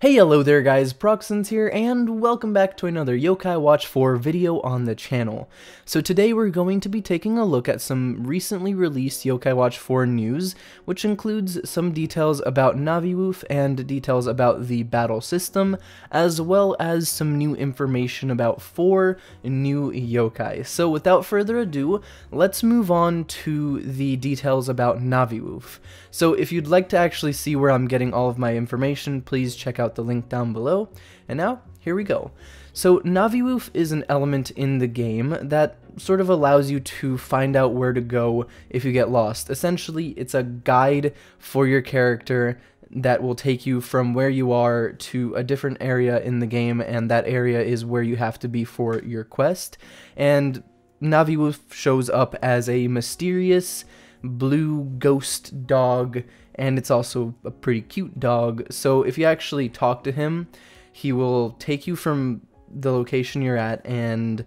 Hey, hello there guys, Proxons here, and welcome back to another Yokai Watch 4 video on the channel. So today we're going to be taking a look at some recently released Yokai Watch 4 news, which includes some details about naviwoof and details about the battle system, as well as some new information about 4 new yokai. So without further ado, let's move on to the details about naviwoof. So if you'd like to actually see where I'm getting all of my information, please check out the link down below. And now, here we go. So naviwoof is an element in the game that sort of allows you to find out where to go if you get lost. Essentially, it's a guide for your character that will take you from where you are to a different area in the game, and that area is where you have to be for your quest. And naviwoof shows up as a mysterious blue ghost dog, and it's also a pretty cute dog. So if you actually talk to him, he will take you from the location you're at and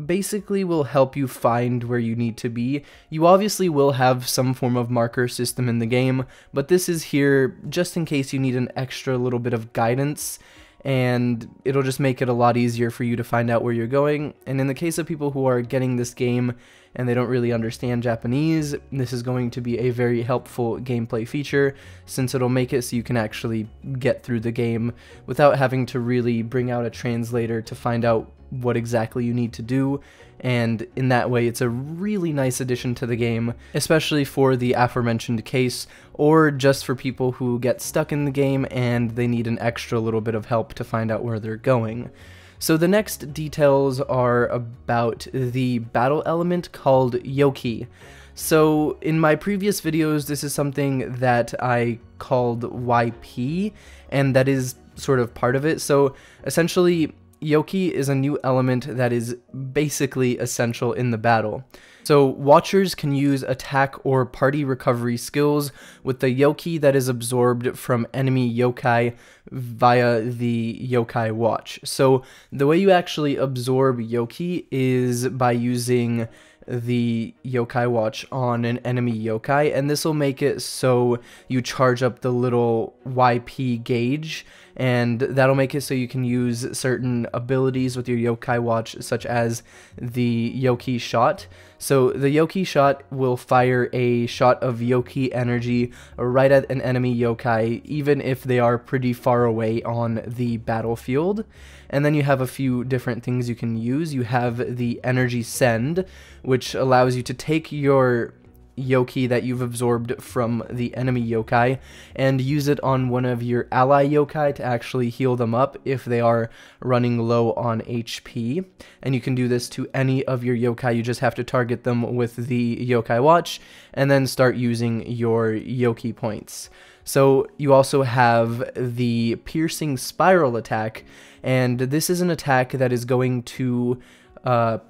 basically will help you find where you need to be. You obviously will have some form of marker system in the game, but this is here just in case you need an extra little bit of guidance, and it'll just make it a lot easier for you to find out where you're going. And in the case of people who are getting this game and they don't really understand Japanese, this is going to be a very helpful gameplay feature, since it'll make it so you can actually get through the game without having to really bring out a translator to find out what exactly you need to do. And in that way, it's a really nice addition to the game, especially for the aforementioned case, or just for people who get stuck in the game and they need an extra little bit of help to find out where they're going. So the next details are about the battle element called Yoki. So in my previous videos, this is something that I called YP, and that is sort of part of it. So essentially, Yoki is a new element that is basically essential in the battle. So watchers can use attack or party recovery skills with the Yoki that is absorbed from enemy yokai via the Yokai watch. So the way you actually absorb Yoki is by using the Yokai watch on an enemy yokai, and this will make it so you charge up the little YP gauge, and that'll make it so you can use certain abilities with your yokai watch, such as the Yoki shot. So the Yoki shot will fire a shot of Yoki energy right at an enemy yokai, even if they are pretty far away on the battlefield. And then you have a few different things you can use. You have the energy send, which allows you to take your Yoki that you've absorbed from the enemy yokai and use it on one of your ally yokai to actually heal them up if they are running low on HP. And you can do this to any of your yokai. You just have to target them with the yokai watch and then start using your Yoki points. So you also have the piercing spiral attack, and this is an attack that is going to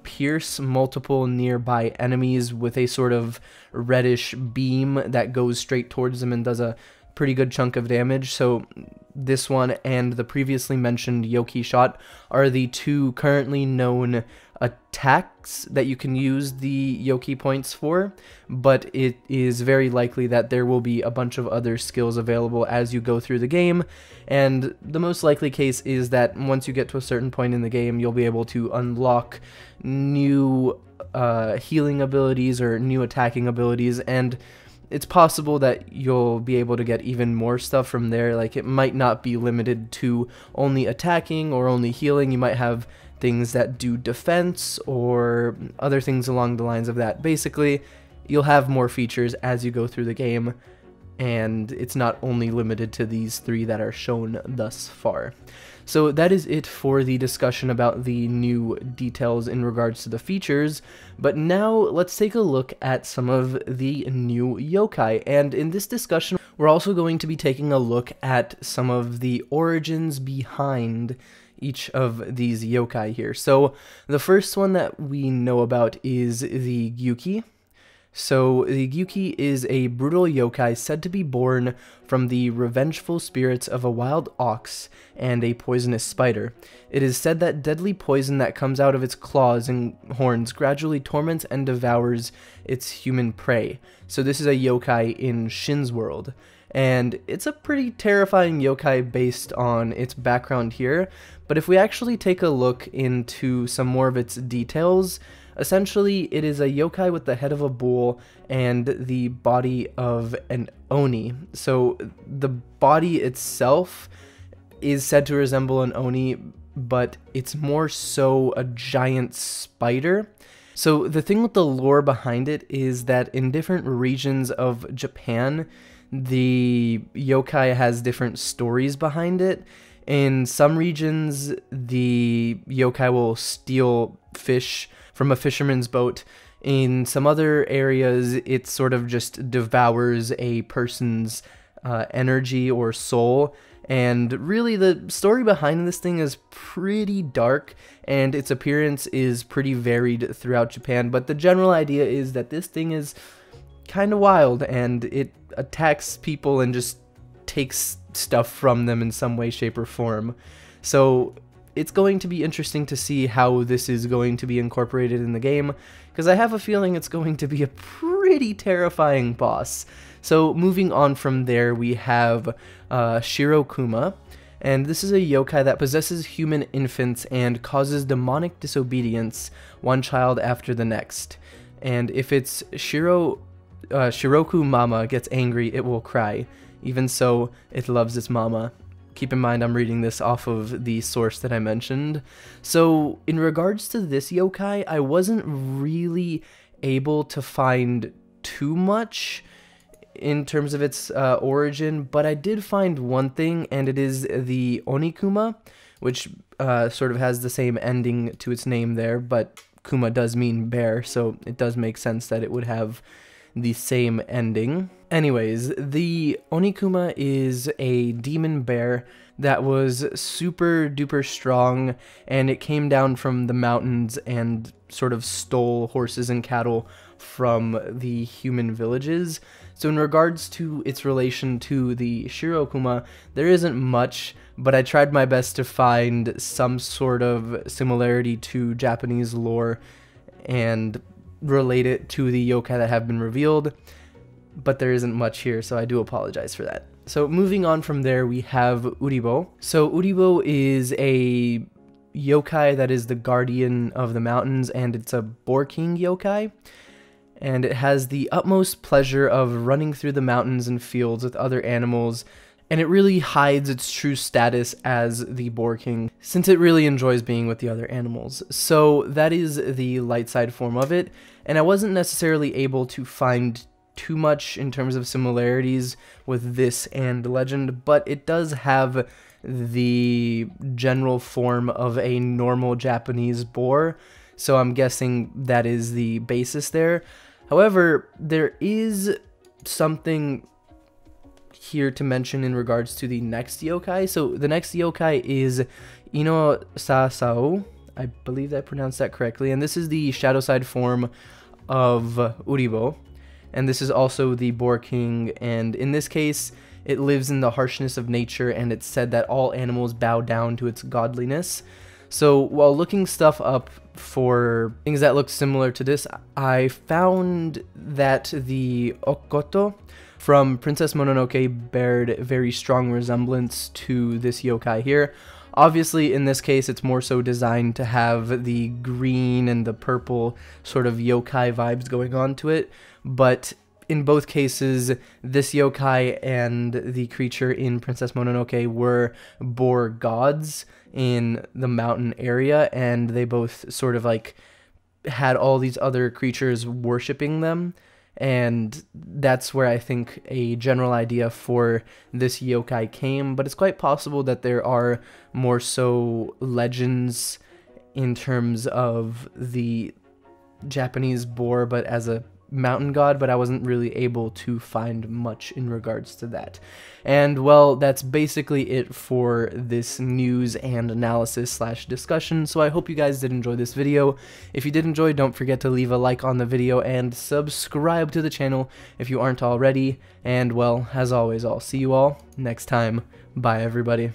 pierce multiple nearby enemies with a sort of reddish beam that goes straight towards them and does a pretty good chunk of damage. So this one and the previously mentioned Yoki shot are the two currently known attacks that you can use the Yoki points for, but it is very likely that there will be a bunch of other skills available as you go through the game, and the most likely case is that once you get to a certain point in the game, you'll be able to unlock new healing abilities or new attacking abilities, and it's possible that you'll be able to get even more stuff from there. Like, it might not be limited to only attacking or only healing. You might have things that do defense or other things along the lines of that. Basically, you'll have more features as you go through the game, and it's not only limited to these 3 that are shown thus far. So that is it for the discussion about the new details in regards to the features, but now let's take a look at some of the new yokai. And in this discussion, we're also going to be taking a look at some of the origins behind each of these yokai here. So the first one that we know about is the Gyuuki. So the Gyuuki is a brutal yokai said to be born from the revengeful spirits of a wild ox and a poisonous spider. It is said that deadly poison that comes out of its claws and horns gradually torments and devours its human prey. So this is a yokai in Shin's world. and it's a pretty terrifying yokai based on its background here. But if we actually take a look into some more of its details, essentially it is a yokai with the head of a bull and the body of an oni. So the body itself is said to resemble an oni, but it's more so a giant spider. So the thing with the lore behind it is that in different regions of Japan, the yokai has different stories behind it. In some regions, the yokai will steal fish from a fisherman's boat. In some other areas, it sort of just devours a person's energy or soul. And really, the story behind this thing is pretty dark, and its appearance is pretty varied throughout Japan. But the general idea is that this thing is kind of wild, and it attacks people and just takes stuff from them in some way, shape, or form. So it's going to be interesting to see how this is going to be incorporated in the game, because I have a feeling it's going to be a pretty terrifying boss. So moving on from there, we have Shirokuma, and this is a yokai that possesses human infants and causes demonic disobedience one child after the next. And if its Shiroku mama gets angry, it will cry. Even so, it loves its mama. Keep in mind, I'm reading this off of the source that I mentioned. So in regards to this yokai, I wasn't really able to find too much in terms of its origin, but I did find one thing, and it is the Onikuma, which sort of has the same ending to its name there, but Kuma does mean bear, so it does make sense that it would have the same ending. Anyways, the Onikuma is a demon bear that was super duper strong, and it came down from the mountains and sort of stole horses and cattle from the human villages. So in regards to its relation to the Shirokuma, there isn't much, but I tried my best to find some sort of similarity to Japanese lore and relate it to the yokai that have been revealed, but there isn't much here, so I do apologize for that. So moving on from there, we have Uribou. So Uribou is a yokai that is the guardian of the mountains, and it's a boar king yokai, and it has the utmost pleasure of running through the mountains and fields with other animals, and it really hides its true status as the boar king, since it really enjoys being with the other animals. So that is the light side form of it, and I wasn't necessarily able to find too much in terms of similarities with this and Legend, but it does have the general form of a normal Japanese boar, so I'm guessing that is the basis there. However, there is something here to mention in regards to the next yokai. So the next yokai is Inosasaou. I believe I pronounced that correctly, and this is the shadow side form of Uribou, and this is also the boar king, and in this case it lives in the harshness of nature, and it's said that all animals bow down to its godliness. So while looking stuff up for things that look similar to this, I found that the Okoto from Princess Mononoke bared very strong resemblance to this yokai here. Obviously, in this case, it's more so designed to have the green and the purple sort of yokai vibes going on to it, but in both cases, this yokai and the creature in Princess Mononoke were boar gods in the mountain area, and they both sort of like had all these other creatures worshipping them, and that's where I think a general idea for this yokai came. But it's quite possible that there are more so legends in terms of the Japanese boar, but as a mountain god, but I wasn't really able to find much in regards to that. And well, that's basically it for this news and analysis slash discussion, so I hope you guys did enjoy this video. If you did enjoy, don't forget to leave a like on the video and subscribe to the channel if you aren't already, and well, as always, I'll see you all next time. Bye everybody.